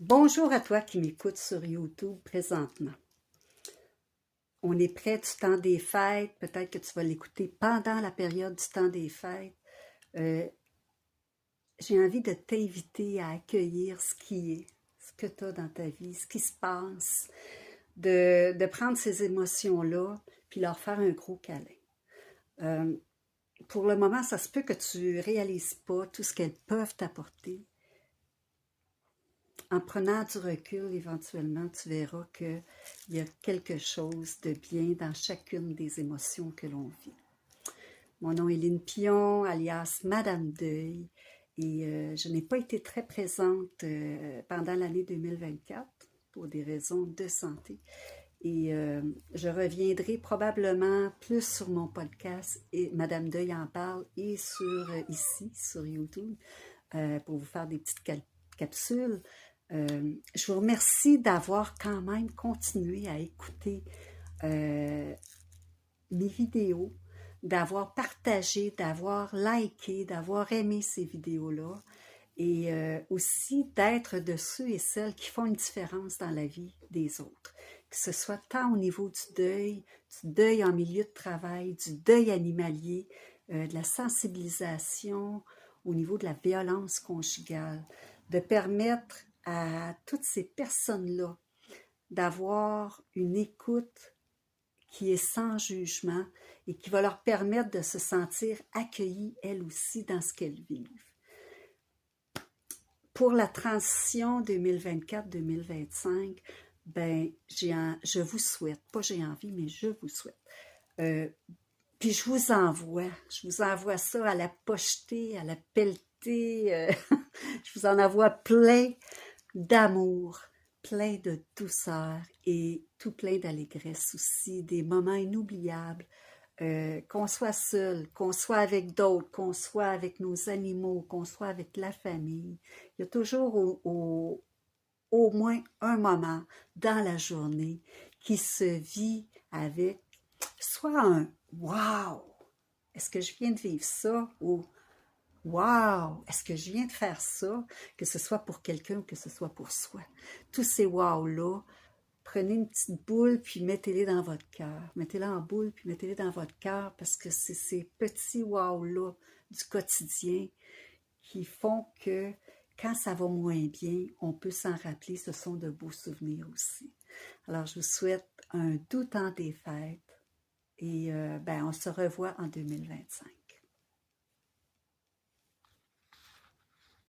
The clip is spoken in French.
Bonjour à toi qui m'écoutes sur YouTube présentement. On est près du temps des fêtes, peut-être que tu vas l'écouter pendant la période du temps des fêtes. J'ai envie de t'inviter à accueillir ce qui est, ce que tu as dans ta vie, ce qui se passe, de prendre ces émotions-là, puis leur faire un gros câlin. Pour le moment, ça se peut que tu ne réalises pas tout ce qu'elles peuvent t'apporter. En prenant du recul, éventuellement, tu verras qu'il y a quelque chose de bien dans chacune des émotions que l'on vit. Mon nom est Lynne Pion, alias Madame Deuil, et je n'ai pas été très présente pendant l'année 2024 pour des raisons de santé. Et je reviendrai probablement plus sur mon podcast, et Madame Deuil en parle, et ici, sur YouTube, pour vous faire des petites capsules. Je vous remercie d'avoir quand même continué à écouter mes vidéos, d'avoir partagé, d'avoir liké, d'avoir aimé ces vidéos-là et aussi d'être de ceux et celles qui font une différence dans la vie des autres. Que ce soit tant au niveau du deuil en milieu de travail, du deuil animalier, de la sensibilisation au niveau de la violence conjugale, de permettre à toutes ces personnes-là d'avoir une écoute qui est sans jugement et qui va leur permettre de se sentir accueillies elles aussi dans ce qu'elles vivent. Pour la transition 2024-2025, ben, je vous souhaite, pas j'ai envie, mais je vous souhaite. Puis je vous envoie ça à la pochetée, à la pelletée, je vous en envoie plein d'amour, plein de douceur et tout plein d'allégresse aussi, des moments inoubliables, qu'on soit seul, qu'on soit avec d'autres, qu'on soit avec nos animaux, qu'on soit avec la famille. Il y a toujours au moins un moment dans la journée qui se vit avec soit un « wow », est-ce que je viens de vivre ça? Ou « wow, est-ce que je viens de faire ça? » Que ce soit pour quelqu'un ou que ce soit pour soi. Tous ces « wow » là, prenez une petite boule puis mettez-les dans votre cœur. Mettez-les en boule puis mettez-les dans votre cœur parce que c'est ces petits « wow » là du quotidien qui font que quand ça va moins bien, on peut s'en rappeler, ce sont de beaux souvenirs aussi. Alors, je vous souhaite un doux temps des fêtes et on se revoit en 2025.